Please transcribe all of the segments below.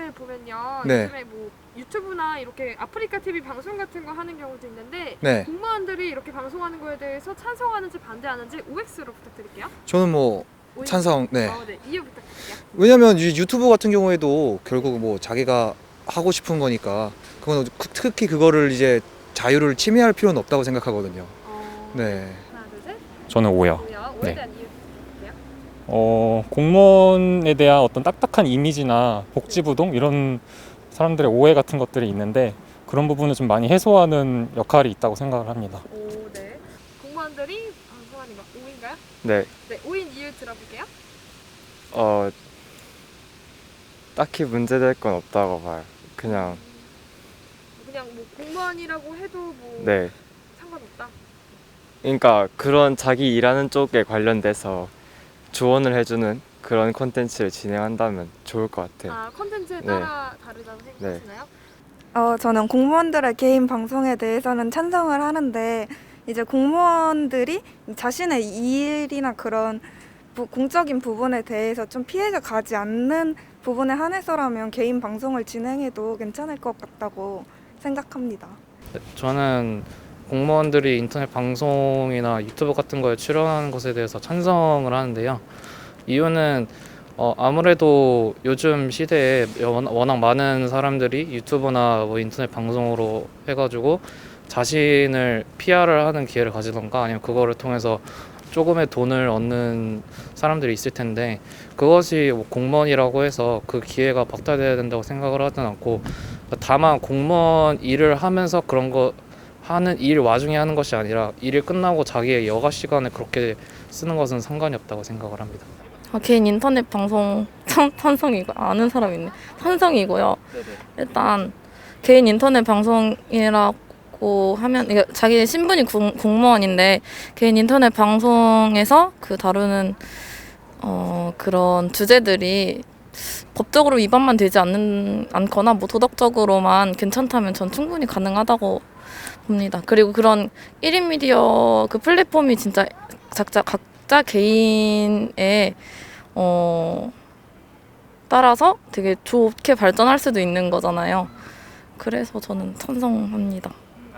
요즘에 보면요. 네. 요즘에 뭐 유튜브나 이렇게 아프리카 TV 방송 같은 거 하는 경우도 있는데 네. 공무원들이 이렇게 방송하는 거에 대해서 찬성하는지 반대하는지 OX로 부탁드릴게요. 저는 뭐 찬성. 네. 네. 이유 부탁드릴게요. 왜냐면 유튜브 같은 경우에도 결국 뭐 자기가 하고 싶은 거니까 그건 특히 그거를 이제 자유를 침해할 필요는 없다고 생각하거든요. 네. 하나, 둘, 셋. 저는 오요. 오에 네. 대한 이유 부탁드릴게요. 공무원에 대한 어떤 딱딱한 이미지나 복지부동 이런 사람들의 오해 같은 것들이 있는데 그런 부분을 좀 많이 해소하는 역할이 있다고 생각을 합니다. 오, 네. 공무원들이 방송하는 거 오인가요? 네, 네, 오인 이유 들어볼게요. 딱히 문제될 건 없다고 봐요. 그냥, 뭐 공무원이라고 해도 뭐 네. 상관없다. 그러니까 그런 자기 일하는 쪽에 관련돼서 조언을 해주는 그런 콘텐츠를 진행한다면 좋을 것 같아요. 아, 컨텐츠에 네. 따라 다르다고 생각하시나요? 저는 공무원들의 개인 방송에 대해서는 찬성을 하는데 이제 공무원들이 자신의 일이나 그런 공적인 부분에 대해서 좀 피해가 가지 않는 부분에 한해서라면 개인 방송을 진행해도 괜찮을 것 같다고 생각합니다. 저는 공무원들이 인터넷 방송이나 유튜브 같은 거에 출연하는 것에 대해서 찬성을 하는데요. 이유는 아무래도 요즘 시대에 워낙 많은 사람들이 유튜브나 뭐 인터넷 방송으로 해가지고 자신을 PR을 하는 기회를 가지던가 아니면 그거를 통해서 조금의 돈을 얻는 사람들이 있을 텐데 그것이 뭐 공무원이라고 해서 그 기회가 박탈돼야 된다고 생각을 하진 않고 다만 공무원 일을 하면서 그런 거 하는 일 와중에 하는 것이 아니라 일이 끝나고 자기의 여가 시간을 그렇게 쓰는 것은 상관이 없다고 생각을 합니다. 개인 인터넷 방송 찬성이고 아는 사람 있네. 찬성이고요. 일단 개인 인터넷 방송이라고 하면 이게 자기 신분이 공무원인데 개인 인터넷 방송에서 그 다루는 그런 주제들이 법적으로 위반만 되지 않거나 뭐 도덕적으로만 괜찮다면 전 충분히 가능하다고 봅니다. 그리고 그런 1인 미디어 그 플랫폼이 진짜 각자 개인의 따라서 되게 좋게 발전할 수도 있는 거잖아요. 그래서 저는 찬성합니다.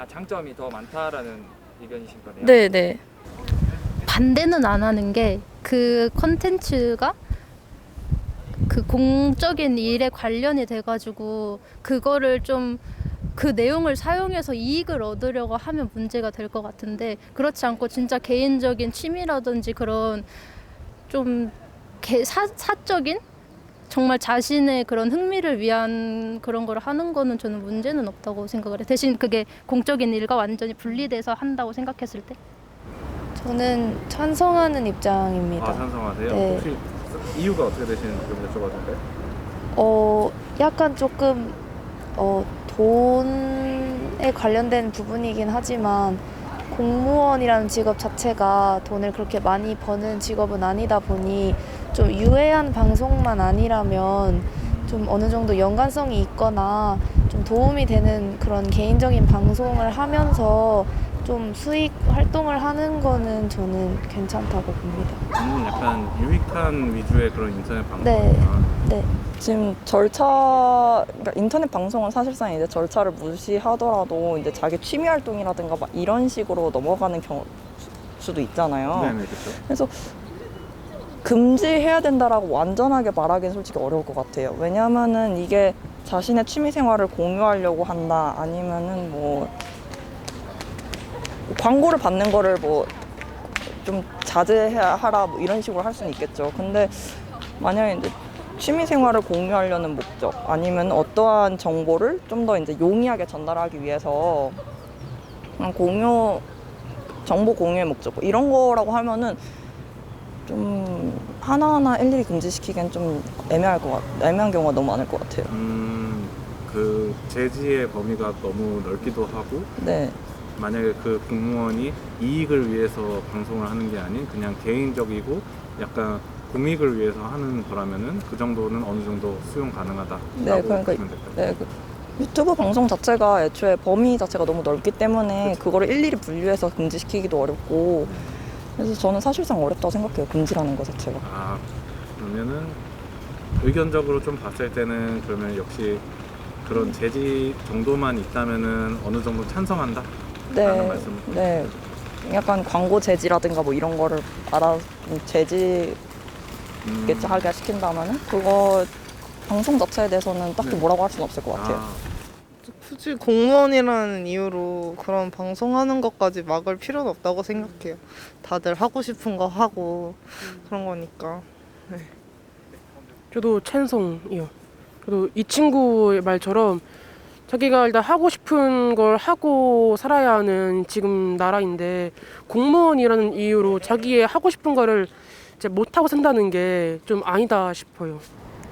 장점이 더 많다라는 의견이신 거네요? 네. 반대는 안 하는 게 그 컨텐츠가 그 공적인 일에 관련이 돼가지고 그거를 좀 그 내용을 사용해서 이익을 얻으려고 하면 문제가 될 것 같은데 그렇지 않고 진짜 개인적인 취미라든지 그런 좀 사적인 정말 자신의 그런 흥미를 위한 그런 걸 하는 거는 저는 문제는 없다고 생각을 해요. 대신 그게 공적인 일과 완전히 분리돼서 한다고 생각했을 때 저는 찬성하는 입장입니다. 아, 찬성하세요? 네. 혹시 이유가 어떻게 되시는지 좀 여쭤봐도 될까요? 약간 조금 돈에 관련된 부분이긴 하지만 공무원이라는 직업 자체가 돈을 그렇게 많이 버는 직업은 아니다 보니 좀 유해한 방송만 아니라면 좀 어느 정도 연관성이 있거나 좀 도움이 되는 그런 개인적인 방송을 하면서 좀 수익 활동을 하는 거는 저는 괜찮다고 봅니다. 약간 유익한 위주의 그런 인터넷 네. 방송이나 네. 지금 그러니까 인터넷 방송은 사실상 이제 절차를 무시하더라도 이제 자기 취미 활동이라든가 막 이런 식으로 넘어가는 경우 수도 있잖아요. 네네, 그렇죠. 그래서 금지해야 된다라고 완전하게 말하기는 솔직히 어려울 것 같아요. 왜냐하면은 이게 자신의 취미 생활을 공유하려고 한다 아니면은 뭐 광고를 받는 거를 뭐 좀 자제하라 뭐 이런 식으로 할 수는 있겠죠. 근데 만약에 이제 취미 생활을 공유하려는 목적 아니면 어떠한 정보를 좀 더 이제 용이하게 전달하기 위해서 정보 공유의 목적 뭐 이런 거라고 하면은 좀 하나하나 일일이 금지시키기엔 좀 애매한 경우가 너무 많을 것 같아요. 그 제지의 범위가 너무 넓기도 하고 네. 만약에 그 공무원이 이익을 위해서 방송을 하는 게 아닌 그냥 개인적이고 약간 공익을 위해서 하는 거라면은 그 정도는 어느 정도 수용 가능하다라고 네, 그러니까 보시면 될까요? 유튜브 방송 자체가 애초에 범위 자체가 너무 넓기 때문에 그거를 일일이 분류해서 금지시키기도 어렵고 그래서 저는 사실상 어렵다고 생각해요. 금지라는 것 자체가. 아, 그러면은 의견적으로 좀 봤을 때는 그러면 역시 그런 제지 정도만 있다면은 어느 정도 찬성한다? 라는 말씀. 네. 약간 광고 제지라든가 뭐 이런 거를 제지 하게 시킨다면은 그거 방송 자체에 대해서는 딱히 뭐라고 할 수는 없을 것 같아요. 굳이 공무원이라는 이유로 그런 방송하는 것까지 막을 필요는 없다고 생각해요. 다들 하고 싶은 거 하고 그런 거니까. 네. 저도 찬성이요. 저도 이 친구의 말처럼 자기가 일단 하고 싶은 걸 하고 살아야 하는 지금 나라인데 공무원이라는 이유로 자기의 하고 싶은 거를 이제 못하고 산다는 게 좀 아니다 싶어요.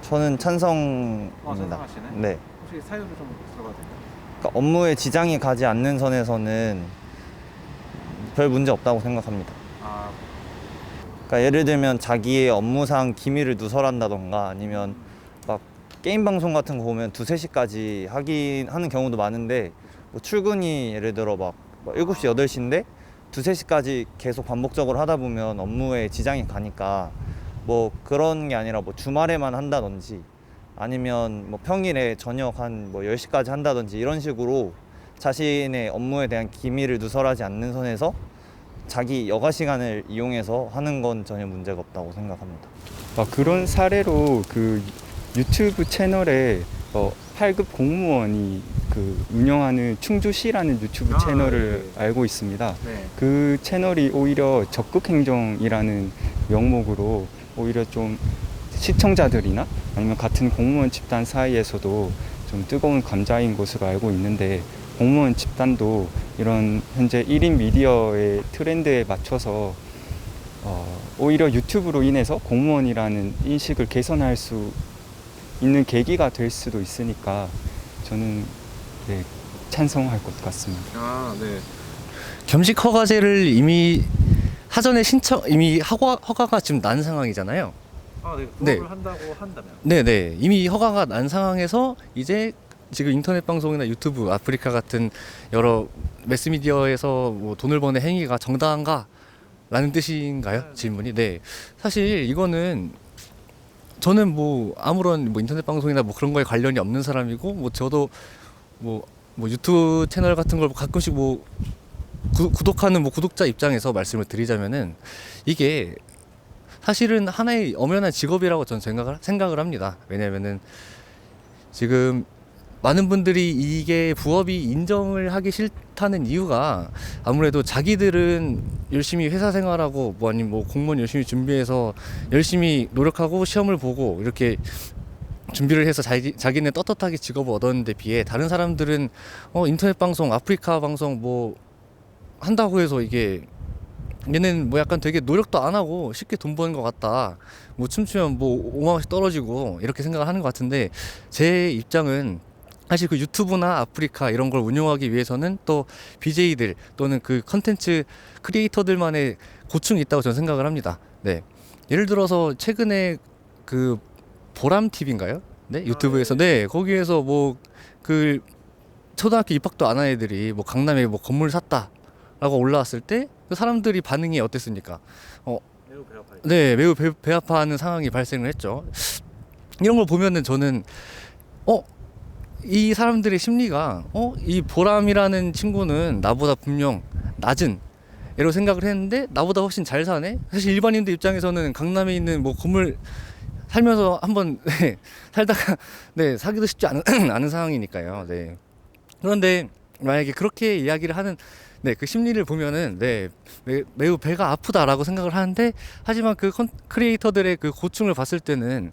저는 찬성입니다. 찬성하시네? 네. 혹시 사유를 좀 들어봐도 될까요? 그러니까 업무에 지장이 가지 않는 선에서는 별 문제 없다고 생각합니다. 아, 그러니까 예를 들면 자기의 업무상 기밀을 누설한다던가 아니면 막 게임 방송 같은 거 보면 2-3시까지 하는 경우도 많은데 뭐 출근이 예를 들어 막 7시, 8시인데 2-3시까지 계속 반복적으로 하다 보면 업무에 지장이 가니까 뭐 그런 게 아니라 뭐 주말에만 한다든지 아니면 뭐 평일에 저녁 한 뭐 10시까지 한다든지 이런 식으로 자신의 업무에 대한 기밀을 누설하지 않는 선에서 자기 여가 시간을 이용해서 하는 건 전혀 문제가 없다고 생각합니다. 그런 사례로 그 유튜브 채널에 8급 공무원이 그 운영하는 충주시라는 유튜브 채널을 알고 있습니다. 네. 그 채널이 오히려 적극행정이라는 명목으로 오히려 좀 시청자들이나 아니면 같은 공무원 집단 사이에서도 좀 뜨거운 감자인 것으로 알고 있는데 공무원 집단도 이런 현재 1인 미디어의 트렌드에 맞춰서 오히려 유튜브로 인해서 공무원이라는 인식을 개선할 수 있는 계기가 될 수도 있으니까 저는 네, 찬성할 것 같습니다. 아, 네. 겸직 허가제를 이미 사전에 이미 허가가 지금 난 상황이잖아요. 아, 네. 네. 부업을 한다고 한다면. 네네. 이미 허가가 난 상황에서 이제 지금 인터넷 방송이나 유튜브, 아프리카 같은 여러 매스미디어에서 뭐 돈을 버는 행위가 정당한가? 라는 뜻인가요? 질문이. 네. 사실 이거는 저는 뭐 아무런 뭐 인터넷 방송이나 뭐 그런 거에 관련이 없는 사람이고 뭐 저도 뭐 유튜브 채널 같은 걸 가끔씩 뭐 구독하는 뭐 구독자 입장에서 말씀을 드리자면은 이게 사실은 하나의 엄연한 직업이라고 저는 생각을 합니다. 왜냐면은 지금 많은 분들이 이게 부업이 인정을 하기 싫다는 이유가 아무래도 자기들은 열심히 회사 생활하고 뭐 아니면 뭐 공무원 열심히 준비해서 열심히 노력하고 시험을 보고 이렇게 준비를 해서 자기는 떳떳하게 직업을 얻었는데 비해 다른 사람들은 인터넷 방송, 아프리카 방송 뭐 한다고 해서 이게 얘는 뭐 약간 되게 노력도 안 하고 쉽게 돈 버는 것 같다. 뭐 춤추면 뭐 5만 원씩 떨어지고 이렇게 생각을 하는 것 같은데 제 입장은 사실 그 유튜브나 아프리카 이런 걸 운영하기 위해서는 또 BJ들 또는 그 컨텐츠 크리에이터들만의 고충이 있다고 저는 생각을 합니다. 네. 예를 들어서 최근에 그 보람 TV인가요? 네, 유튜브에서 네, 거기에서 뭐 그 초등학교 입학도 안 한 애들이 뭐 강남에 뭐 건물을 샀다라고 올라왔을 때 그 사람들이 반응이 어땠습니까? 매우 배 아파요. 네, 매우 배 아파하는 상황이 발생을 했죠. 이런 걸 보면은 저는 이 사람들의 심리가 이 보람이라는 친구는 나보다 분명 낮은 애로 생각을 했는데 나보다 훨씬 잘 사네. 사실 일반인들 입장에서는 강남에 있는 뭐 건물 살면서 한번 살다가 네, 사기도 쉽지 않은 상황이니까요. 네. 그런데 만약에 그렇게 이야기를 하는 네, 그 심리를 보면은 네, 매우 배가 아프다라고 생각을 하는데 하지만 그 크리에이터들의 그 고충을 봤을 때는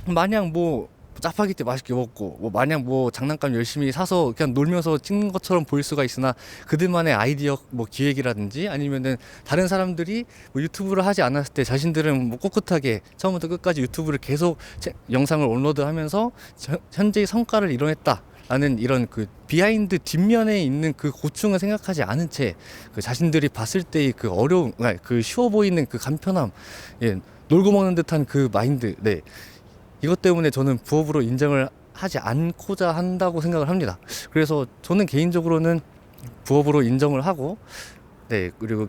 마냥 뭐 짜파게티 맛있게 먹고 뭐 마냥 뭐 장난감 열심히 사서 그냥 놀면서 찍는 것처럼 보일 수가 있으나 그들만의 아이디어 뭐 기획이라든지 아니면은 다른 사람들이 뭐 유튜브를 하지 않았을 때 자신들은 뭐 꿋꿋하게 처음부터 끝까지 유튜브를 계속 영상을 업로드하면서 현재의 성과를 이뤄냈다라는 이런 그 비하인드 뒷면에 있는 그 고충을 생각하지 않은 채 그 자신들이 봤을 때의 그 어려움, 그 쉬워 보이는 그 간편함, 예, 놀고 먹는 듯한 그 마인드, 네. 이것 때문에 저는 부업으로 인정을 하지 않고자 한다고 생각을 합니다. 그래서 저는 개인적으로는 부업으로 인정을 하고, 네, 그리고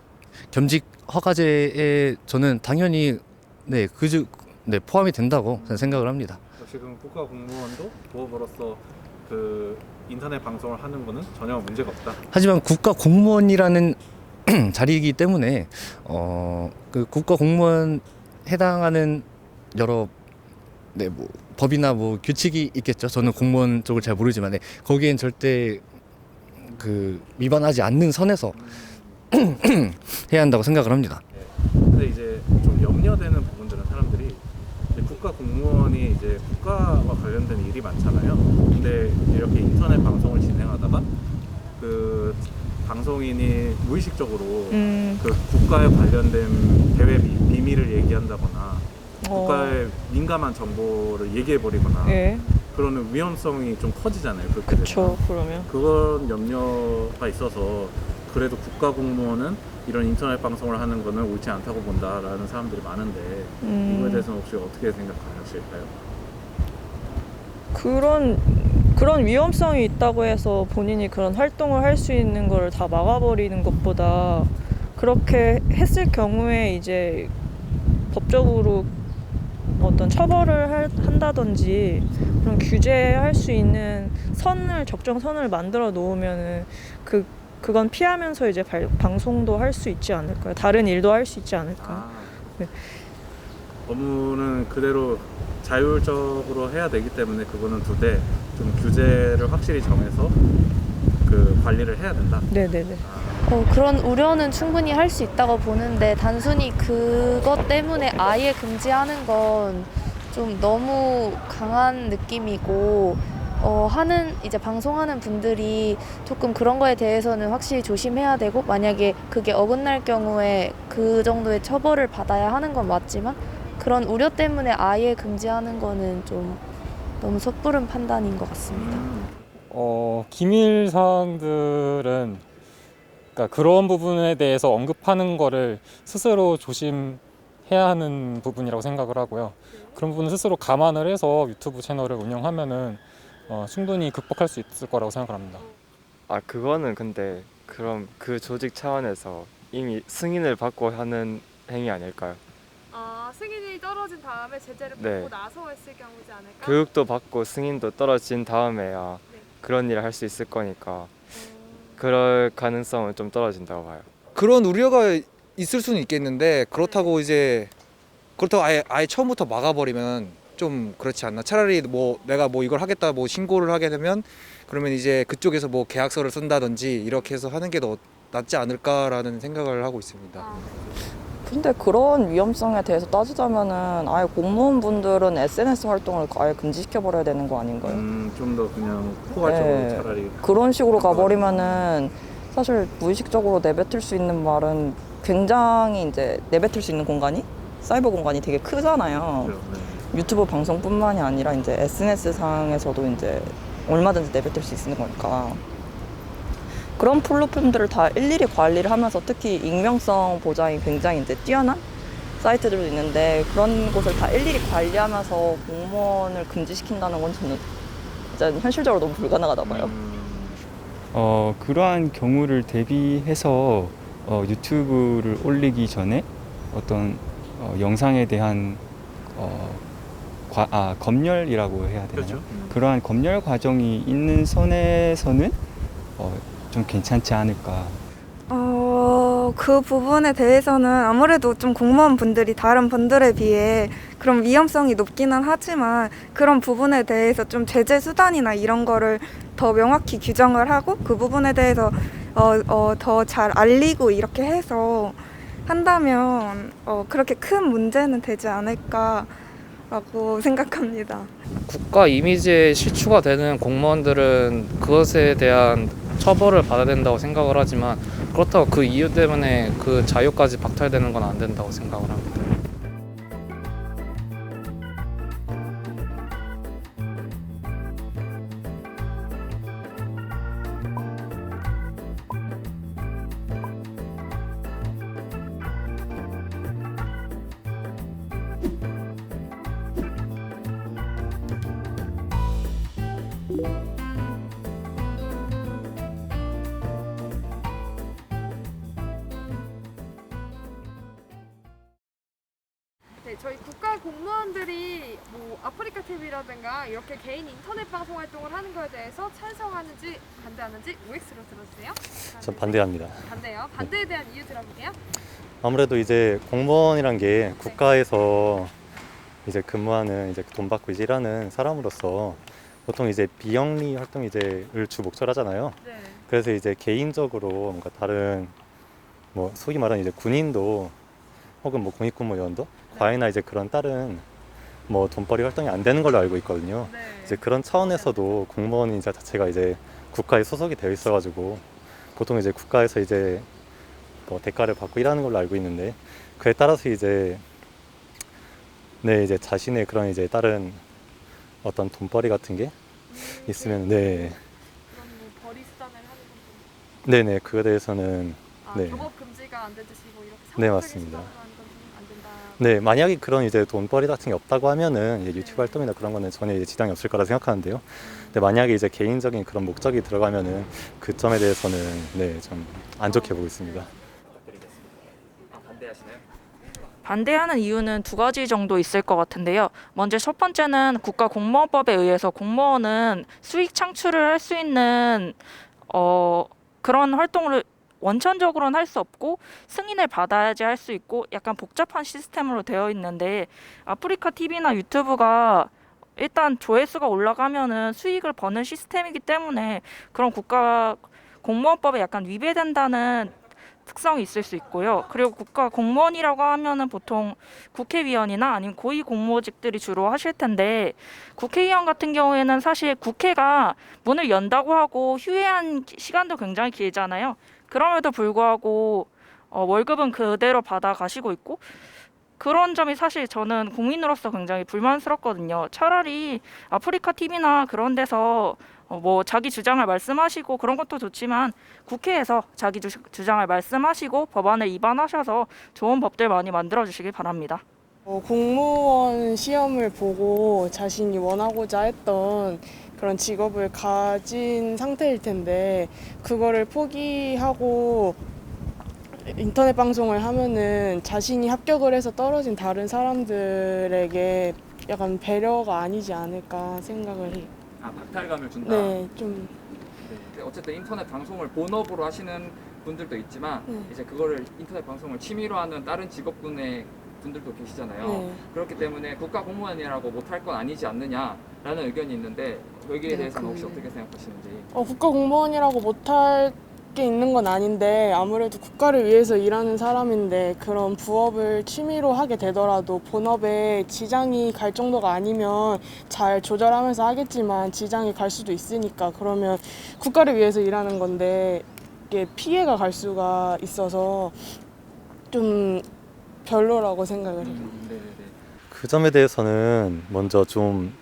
겸직 허가제에 저는 당연히, 네, 네, 포함이 된다고 저는 생각을 합니다. 지금 국가 공무원도 부업으로서 그 인터넷 방송을 하는 거는 전혀 문제가 없다. 하지만 국가 공무원이라는 자리이기 때문에 그 국가 공무원 해당하는 여러 뭐 법이나 뭐 규칙이 있겠죠. 저는 공무원 쪽을 잘 모르지만 거기엔 절대 그 위반하지 않는 선에서 해야 한다고 생각을 합니다. 근데 이제 좀 염려되는 부분들은 사람들이 이제 국가 공무원이 이제 국가와 관련된 일이 많잖아요. 근데 이렇게 인터넷 방송을 진행하다가 그 방송인이 무의식적으로 그 국가에 관련된 대외 비밀을 얘기한다거나 국가의 민감한 정보를 얘기해버리거나 예. 그러는 위험성이 좀 커지잖아요. 그렇게 그쵸, 되면. 그러면. 그런 염려가 있어서 그래도 국가 공무원은 이런 인터넷 방송을 하는 거는 옳지 않다고 본다라는 사람들이 많은데 이거에 대해서는 혹시 어떻게 생각하실까요? 그런 위험성이 있다고 해서 본인이 그런 활동을 할 수 있는 걸 다 막아버리는 것보다 그렇게 했을 경우에 이제 법적으로 어떤 처벌을 한다든지 그런 규제할 수 있는 적정 선을 만들어 놓으면은 그건 피하면서 이제 방송도 할 수 있지 않을까요? 다른 일도 할 수 있지 않을까요? 네. 업무는 그대로 자율적으로 해야 되기 때문에 그거는 두되 좀 규제를 확실히 정해서 그 관리를 해야 된다. 네네네. 그런 우려는 충분히 할 수 있다고 보는데 단순히 그것 때문에 아예 금지하는 건 좀 너무 강한 느낌이고 이제 방송하는 분들이 조금 그런 거에 대해서는 확실히 조심해야 되고 만약에 그게 어긋날 경우에 그 정도의 처벌을 받아야 하는 건 맞지만 그런 우려 때문에 아예 금지하는 거는 좀 너무 섣부른 판단인 것 같습니다. 기밀 사항들은 그러니까 그런 부분에 대해서 언급하는 거를 스스로 조심해야 하는 부분이라고 생각을 하고요. 그런 부분은 스스로 감안을 해서 유튜브 채널을 운영하면은 충분히 극복할 수 있을 거라고 생각합니다. 그거는 근데 그럼 그 조직 차원에서 이미 승인을 받고 하는 행위 아닐까요? 승인이 떨어진 다음에 제재를 받고 네. 나서 했을 경우지 않을까? 교육도 받고 승인도 떨어진 다음에야 그런 일을 할 수 있을 거니까 그럴 가능성은 좀 떨어진다고 봐요. 그런 우려가 있을 수는 있겠는데 그렇다고 아예 처음부터 막아버리면 좀 그렇지 않나. 차라리 뭐 내가 뭐 이걸 하겠다 뭐 신고를 하게 되면 그러면 이제 그쪽에서 뭐 계약서를 쓴다든지 이렇게 해서 하는 게 더 낫지 않을까라는 생각을 하고 있습니다. 근데 그런 위험성에 대해서 따지자면은 아예 공무원분들은 SNS 활동을 아예 금지시켜버려야 되는 거 아닌가요? 좀 더 그냥 포괄적으로 네. 차라리 그런 식으로 가버리면은 사실 무의식적으로 내뱉을 수 있는 말은 굉장히 이제 내뱉을 수 있는 공간이 사이버 공간이 되게 크잖아요. 유튜브 방송뿐만이 아니라 이제 SNS 상에서도 이제 얼마든지 내뱉을 수 있는 거니까 그런 플랫폼들을 다 일일이 관리를 하면서 특히 익명성 보장이 굉장히 이제 뛰어난 사이트들도 있는데 그런 곳을 다 일일이 관리하면서 공무원을 금지시킨다는 건 저는 진짜 현실적으로 너무 불가능하다 봐요. 그러한 경우를 대비해서 유튜브를 올리기 전에 어떤 영상에 대한 검열이라고 해야 되나요? 그렇죠. 그러한 검열 과정이 있는 선에서는 좀 괜찮지 않을까. 그 부분에 대해서는 아무래도 좀 공무원분들이 다른 분들에 비해 그런 위험성이 높기는 하지만 그런 부분에 대해서 좀 제재 수단이나 이런 거를 더 명확히 규정을 하고 그 부분에 대해서 더 잘 알리고 이렇게 해서 한다면 그렇게 큰 문제는 되지 않을까라고 생각합니다. 국가 이미지에 실추가 되는 공무원들은 그것에 대한 처벌을 받아야 된다고 생각을 하지만 그렇다고 그 이유 때문에 그 자유까지 박탈되는 건 안 된다고 생각을 합니다. 네, 저희 국가 공무원들이 뭐 아프리카 TV라든가 이렇게 개인 인터넷 방송 활동을 하는 거에 대해서 찬성하는지 반대하는지 OX로 들어주세요. 전 반대합니다. 반대요. 반대에 대한 이유 들어볼게요. 아무래도 이제 공무원이란 게 국가에서 이제 근무하는 이제 돈 받고 이제 일하는 사람으로서 보통 이제 비영리 활동 이제를 주 목적으로 하잖아요. 네. 그래서 이제 개인적으로 뭔가 다른 뭐 소위 말하는 이제 군인도 혹은 뭐 공익근무요원도 과외나 이제 그런 다른 뭐 돈벌이 활동이 안 되는 걸로 알고 있거든요. 이제 그런 차원에서도 공무원 인자 자체가 이제 국가에 소속이 되어 있어가지고 보통 이제 국가에서 이제 뭐 대가를 받고 일하는 걸로 알고 있는데 그에 따라서 이제 네 이제 자신의 그런 이제 다른 어떤 돈벌이 같은 게 있으면 네 그럼 뭐 벌이 수단을 하는 건 네네 그거에 대해서는 네. 경업 금지가 안 되듯이 뭐 이렇게 네, 상업적인 맞습니다. 수단으로 하는 건 안 된다. 네, 만약에 그런 이제 돈벌이 같은 게 없다고 하면은 이제 유튜브 활동이나 그런 거는 전혀 이제 지장이 없을 거라 생각하는데요. 근데 만약에 이제 개인적인 그런 목적이 들어가면은 그 점에 대해서는 네, 좀 안 좋게 보고 있습니다. 반대하는 이유는 두 가지 정도 있을 것 같은데요. 먼저 첫 번째는 국가공무원법에 의해서 공무원은 수익 창출을 할 수 있는 그런 활동을 원천적으로는 할 수 없고 승인을 받아야지 할 수 있고 약간 복잡한 시스템으로 되어 있는데 아프리카 TV나 유튜브가 일단 조회수가 올라가면은 수익을 버는 시스템이기 때문에 그런 국가 공무원법에 약간 위배된다는 특성이 있을 수 있고요. 그리고 국가 공무원이라고 하면은 보통 국회의원이나 아니면 고위 공무직들이 주로 하실 텐데 국회의원 같은 경우에는 사실 국회가 문을 연다고 하고 휴회한 시간도 굉장히 길잖아요. 그럼에도 불구하고 월급은 그대로 받아 가시고 있고 그런 점이 사실 저는 국민으로서 굉장히 불만스럽거든요. 차라리 아프리카 TV나 그런 데서 뭐 자기 주장을 말씀하시고 그런 것도 좋지만 국회에서 자기 주장을 말씀하시고 법안을 입안하셔서 좋은 법들 많이 만들어 주시길 바랍니다. 공무원 시험을 보고 자신이 원하고자 했던 그런 직업을 가진 상태일 텐데 그거를 포기하고 인터넷 방송을 하면은 자신이 합격을 해서 떨어진 다른 사람들에게 약간 배려가 아니지 않을까 생각을 해요. 박탈감을 준다. 네, 좀. 네, 어쨌든 인터넷 방송을 본업으로 하시는 분들도 있지만 이제 그거를 인터넷 방송을 취미로 하는 다른 직업군의 분들도 계시잖아요. 네. 그렇기 때문에 국가 공무원이라고 못할 건 아니지 않느냐라는 의견이 있는데 여기에 대해서는 혹시 어떻게 생각하시는지? 국가 공무원이라고 못할 게 있는 건 아닌데 아무래도 국가를 위해서 일하는 사람인데 그런 부업을 취미로 하게 되더라도 본업에 지장이 갈 정도가 아니면 잘 조절하면서 하겠지만 지장이 갈 수도 있으니까 그러면 국가를 위해서 일하는 건데 이게 피해가 갈 수가 있어서 좀 별로라고 생각을 해요. 그 점에 대해서는 먼저 좀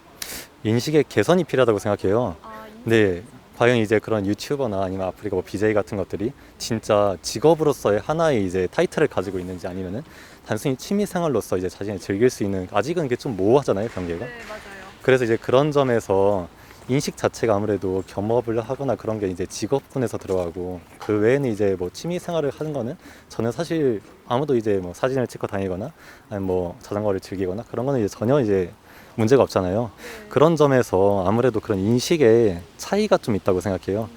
인식의 개선이 필요하다고 생각해요. 네. 과연 이제 그런 유튜버나 아니면 아프리카 뭐 BJ 같은 것들이 진짜 직업으로서의 하나의 이제 타이틀을 가지고 있는지 아니면은 단순히 취미 생활로서 이제 자신이 즐길 수 있는 아직은 이게 좀 모호하잖아요, 경계가. 네, 맞아요. 그래서 이제 그런 점에서 인식 자체가 아무래도 겸업을 하거나 그런 게 이제 직업군에서 들어가고 그 외에는 이제 뭐 취미 생활을 하는 거는 저는 사실 아무도 이제 뭐 사진을 찍고 다니거나 아니면 뭐 자전거를 즐기거나 그런 거는 이제 전혀 이제 문제가 없잖아요. 그런 점에서 아무래도 그런 인식의 차이가 좀 있다고 생각해요.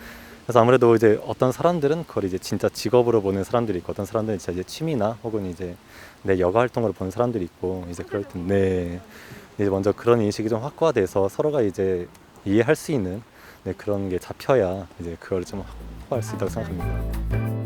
그래서 아무래도 이제 어떤 사람들은 그걸 이제 진짜 직업으로 보는 사람들이 있고 어떤 사람들은 진짜 이제 취미나 혹은 이제 내 여가 활동으로 보는 사람들이 있고 이제 그럴 텐데 이제 먼저 그런 인식이 좀 확고화돼서 서로가 이제 이해할 수 있는 그런 게 잡혀야 이제 그걸 좀 확보할 수 있다고 생각합니다.